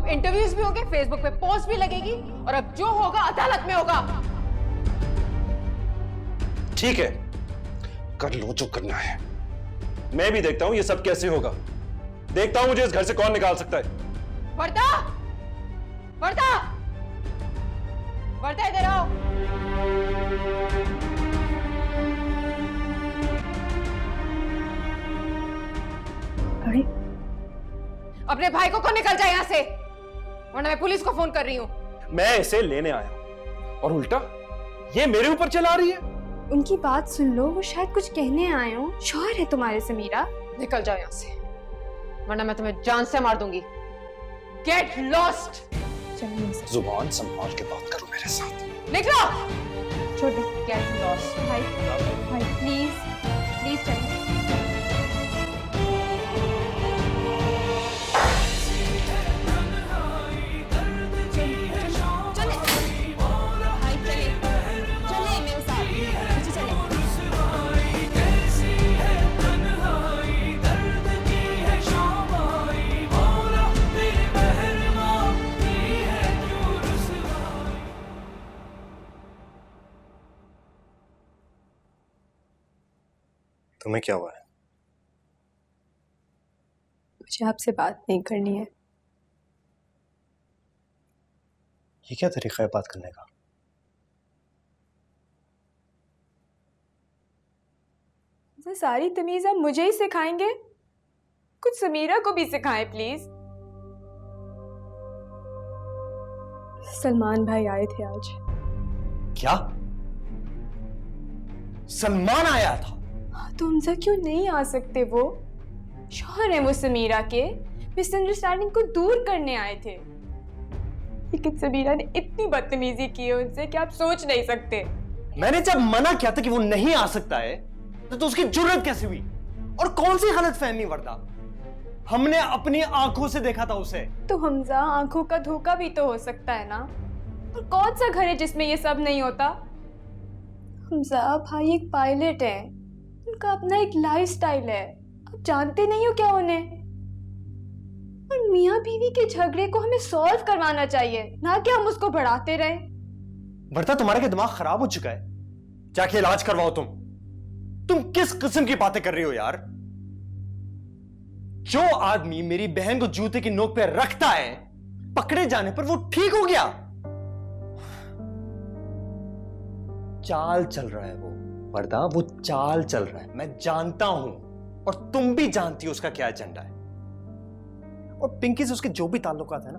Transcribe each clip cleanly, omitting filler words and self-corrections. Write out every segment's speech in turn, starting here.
Interviews भी होंगे, Facebook पे पोस्ट भी लगेगी, और अब जो होगा अदालत में होगा। ठीक है, कर लो जो करना है। मैं भी देखता हूं ये सब कैसे होगा। देखता हूं मुझे इस घर से कौन निकाल सकता है। वर्दा, वर्दा, वर्दा इधर आओ। भाई, अपने भाई को निकल जाए यहां से, वरना मैं पुलिस को फोन कर रही हूं। मैं इसे लेने आया हूं और उल्टा ये मेरे ऊपर चला रही है। उनकी बात सुन लो, वो शायद कुछ कहने आए हो। शौहर है तुम्हारे समीरा। निकल जाओ यहां से, वरना मैं तुम्हें जान से मार दूंगी। Get lost. जुबान संभाल के बात करो मेरे साथ। निकलो। छोड़ दो। Get lost. भाई, भाई प्लीज, प्लीज चलो। तुम्हें क्या हुआ है? मुझे आपसे बात नहीं करनी है। ये क्या तरीका है बात करने का? ये सारी तमीज आप मुझे ही सिखाएंगे? कुछ समीरा को भी सिखाएं प्लीज। सलमान भाई आए थे आज। क्या? सलमान आया था? तो हमजा क्यों नहीं आ सकते? वो शौहर है वो समीरा के। मिसअंडरस्टैंडिंग को दूर करने आए थे, लेकिन समीरा ने इतनी बदतमीजी की है उनसे कि आप सोच नहीं सकते। मैंने जब मना किया था कि वो नहीं आ सकता है तो उसकी जुर्रत कैसे हुई? और कौन सी गलतफहमी वर्दा? हमने अपनी आंखों से देखा था उसे। तो हमजा, आंखों का धोखा भी तो हो सकता है ना। और कौन सा घर है जिसमें ये सब नहीं होता? हमजा, भाई एक पायलट है, उनका अपना एक लाइफस्टाइल है। आप जानते नहीं हो क्या उन्हें? और मियाँ बीवी के झगड़े को हमें सॉल्व करवाना चाहिए, ना कि हम उसको बढ़ाते रहे। वर्दा, तुम्हारे का दिमाग खराब हो चुका है। जाके इलाज करवाओ। तुम किस किस्म की बातें कर रही हो यार? जो आदमी मेरी बहन को जूते की नोक पे रखता है, पकड़े जाने पर वो ठीक हो गया। चाल चल रहा है वो वर्दा, वो चाल चल रहा है। मैं जानता हूं और तुम भी जानती हो उसका क्या एजेंडा है। और पिंकी से उसके जो भी ताल्लुकात है ना,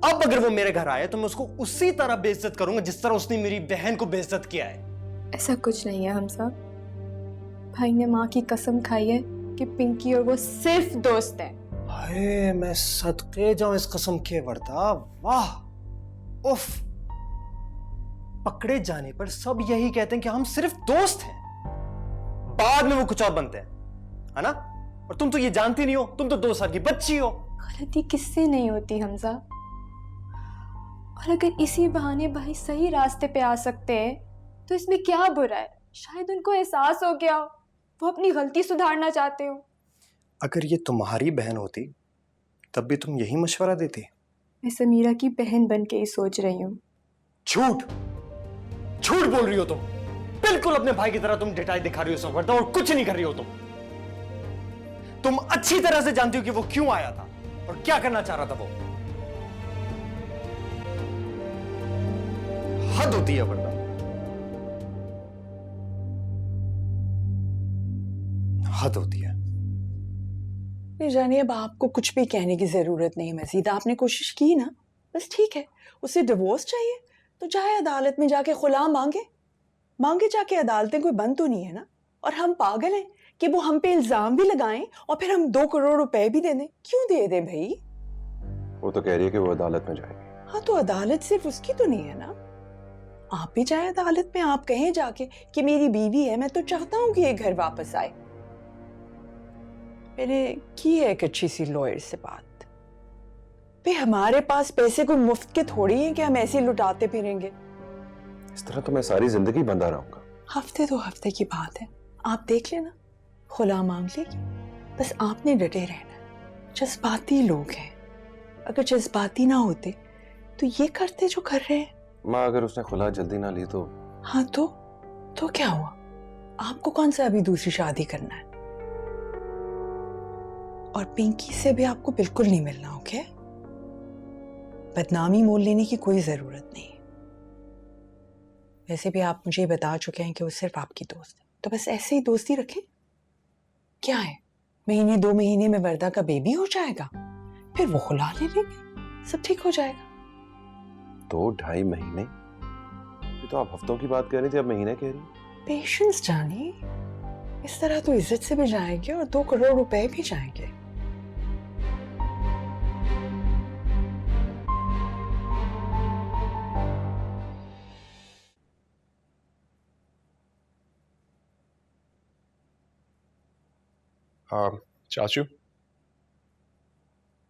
अब अगर वो मेरे घर आए तो मैं उसको उसी तरह बेइज्जत करूंगा जिस तरह उसने मेरी बहन को बेइज्जत किया है। ऐसा कुछ नहीं है हमजा। भाई ने माँ की कसम खाई है कि पिंकी और वो सिर्फ दोस्त हैं। हाय, मैं सदके जाऊं इस कसम के वर्दा। वाह, उफ। पकड़े जाने पर सब यही कहते हैं कि हम सिर्फ दोस्त हैं, बाद में वो कुछ और बनते हैं, है ना? और तुम तो ये जानती नहीं हो, तुम तो 2 साल की बच्ची हो। गलती किससे नहीं होती हमजा? और अगर इसी बहाने भाई सही रास्ते पे आ सकते हैं तो इसमें क्या बुरा है? शायद उनको एहसास हो गया हो, वो अपनी गलती सुधारना चाहते हो। अगर ये तुम्हारी बहन होती तब भी तुम यही मशवरा देती? मैं समीरा की बहन बन के ही सोच रही हूँ। झूठ, झूठ बोल रही हो तुम। बिल्कुल अपने भाई की तरह तुम डिटाई दिखा रही हो संवर्दा, और कुछ नहीं कर रही हो तुम अच्छी तरह से जानती हो कि वो क्यों आया था और क्या करना चाह रहा था वो। हद होती है वर्दा, हद होती है। नहीं जानिए, अब आपको कुछ भी कहने की जरूरत नहीं मजीद। आपने कोशिश की ना, बस ठीक है। उसे डिवोर्स चाहिए तो चाहे अदालत में जाके खुला मांगे जाके। अदालतें कोई बंद तो नहीं है ना। और हम पागल हैं कि वो हम पे इल्जाम भी लगाएं और फिर हम 2 करोड़ रुपए भी दे दें। क्यों दे दें भाई? वो तो कह रही है कि वो अदालत में जाएगी। हाँ, तो अदालत सिर्फ उसकी तो नहीं है ना। आप भी जाए अदालत में, आप कहें जाके कि मेरी बीवी है, मैं तो चाहता हूं कि ये घर वापस आए। मैंने की है एक अच्छी सी लॉयर से बात। भाई हमारे पास पैसे कोई मुफ्त के थोड़ी हैं कि हम ऐसे लुटाते फिरेंगे। इस तरह तो मैं सारी जिंदगी बंधा रहूंगा। हफ्ते 2 हफ्ते की बात है, आप देख लेना, खुला मांग लेगी। बस आपने डटे रहना। जज्बाती लोग हैं, अगर जज्बाती ना होते तो ये करते जो कर रहे हैं। माँ, अगर उसने खुला जल्दी ना ली तो? हाँ तो क्या हुआ? आपको कौन सा अभी दूसरी शादी करना है? और पिंकी से भी आपको बिल्कुल नहीं मिलना, ओके? बदनामी मोल लेने की कोई जरूरत नहीं। वैसे भी आप मुझे बता चुके हैं कि वो सिर्फ आपकी दोस्त है, तो बस ऐसे ही दोस्ती रखें। क्या है, महीने 2 महीने में वर्दा का बेबी हो जाएगा, फिर वो खुला ले लेंगे, सब ठीक हो जाएगा। 2-2.5 महीने? ये तो आप हफ्तों की बात कह रही थी, अब महीने कह रही। पेशेंस जानी, इस तरह तो इज्जत से भी जाएंगे और 2 करोड़ रुपए भी जाएंगे। चाचू,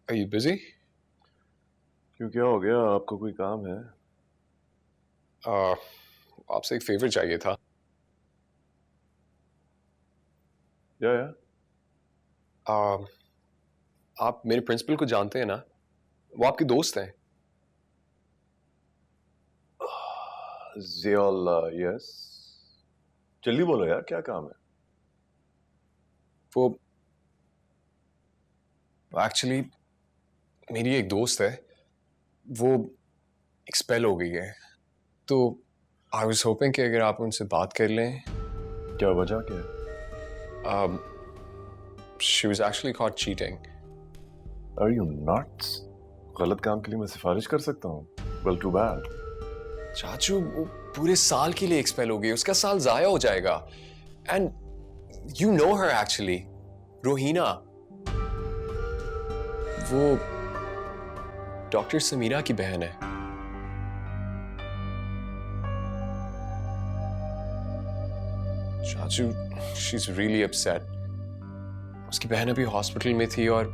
are you busy? क्यों, क्या हो गया? आपको कोई काम है? आपसे एक फेवर चाहिए था। या आप मेरे प्रिंसिपल को जानते हैं ना? वो आपके दोस्त हैं। जियाउल्लाह, यस। जल्दी बोलो यार, क्या काम है? वो एक्चुअली मेरी एक दोस्त है, वो एक्सपेल हो गई है, तो आई वाज होपिंग कि अगर आप उनसे बात कर लें। क्या वजह क्या है? She was actually caught cheating. Are you nuts? गलत काम के लिए मैं सिफारिश कर सकता हूँ? Well, too bad. चाचू, वो पूरे साल के लिए एक्सपेल हो गई, उसका साल जाया हो जाएगा। एंड यू नो हर एक्चुअली, रोहीना, वो डॉक्टर समीरा की बहन है। चाचू, शी इज रियली अपसेट। उसकी बहन अभी हॉस्पिटल में थी और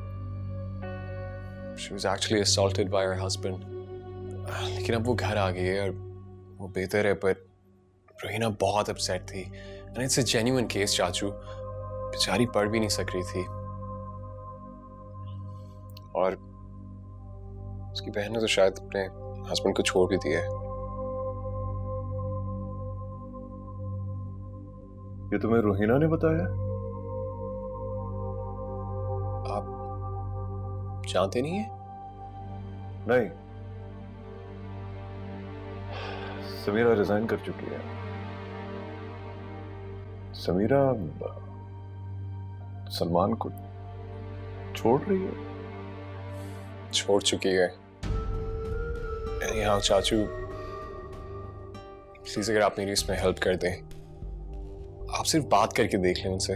she was actually assaulted bye her husband. लेकिन अब वो घर आ गई है और वो बेहतर है, पर रोहिना बहुत अपसेट थी। And it's a genuine case चाचू, बेचारी पढ़ भी नहीं सक रही थी और उसकी बहन ने तो शायद अपने हस्बैंड को छोड़ भी दिया है। ये तुम्हें रोहिना ने बताया? आप जानते नहीं है? नहीं, समीरा रिजाइन कर चुकी है। समीरा सलमान को छोड़ रही है। छोड़ चुकी है। हाँ चाचू, प्लीज अगर आप मेरी इसमें हेल्प कर दें, आप सिर्फ बात करके देख लें उनसे।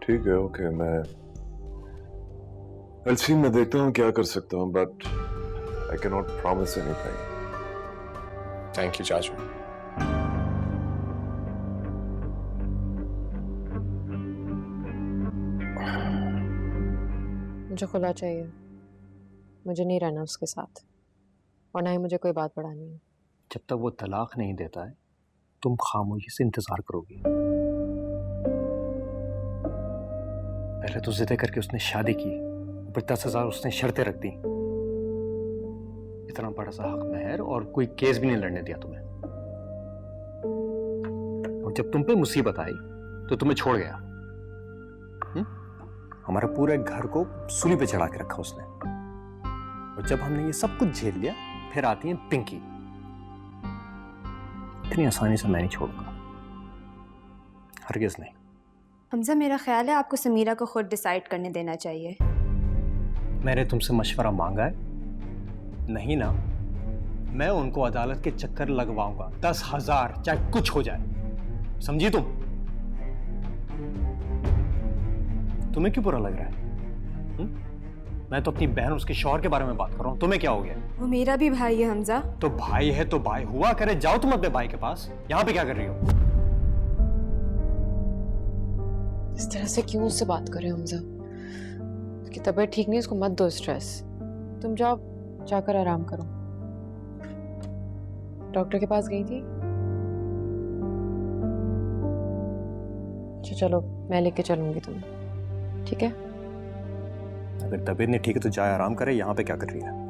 ठीक है, ओके, मैं एल्सी मैं देखता हूँ क्या कर सकता हूँ, but I can not promise anything. Thank you चाचू। मुझे खुला चाहिए, मुझे नहीं रहना उसके साथ, और ना ही मुझे कोई बात बढ़ानी है। जब तक वो तलाक नहीं देता है तुम खामोशी से इंतजार करोगी। पहले तो जिद करके उसने शादी की, ऊपर 10,000 उसने शर्तें रख दी। इतना बड़ा सा हक महर और कोई केस भी नहीं लड़ने दिया तुम्हें। और जब तुम पे मुसीबत आई तो तुम्हें छोड़ गया। हमारे पूरे घर को सूली पे चढ़ा के रखा उसने। और जब हमने ये सब कुछ झेल लिया, फिर आती है पिंकी। इतनी आसानी से मैं नहीं छोड़ूंगा, हरगिज़ नहीं। हमजा, मेरा ख्याल है आपको समीरा को खुद डिसाइड करने देना चाहिए। मैंने तुमसे मशवरा मांगा है? नहीं ना। मैं उनको अदालत के चक्कर लगवाऊंगा, 10,000 चाहे कुछ हो जाए। समझी तुम? तुम्हें क्यों बुरा लग रहा है? मैं तो अपनी बहन, उसके शौहर के बारे में बात कर रहा हूं। तुम्हें क्या हो गया? वो मेरा भी भाई है हमजा। तो भाई है तो भाई हुआ करे। जाओ तुम अपने भाई के पास। यहां पे क्या कर रही हो? इस तरह से क्यों उससे बात कर रहे हो हमजा? उसकी तबीयत ठीक नहीं, उसको मत दो स्ट्रेस। तुम जाओ, जाकर आराम करो। डॉक्टर के पास गई थी? अच्छा चलो, मैं लेके चलूंगी तुम्हें, ठीक है? अगर तबीयत नहीं ठीक है तो जाए आराम करे, यहाँ पे क्या कर रही है?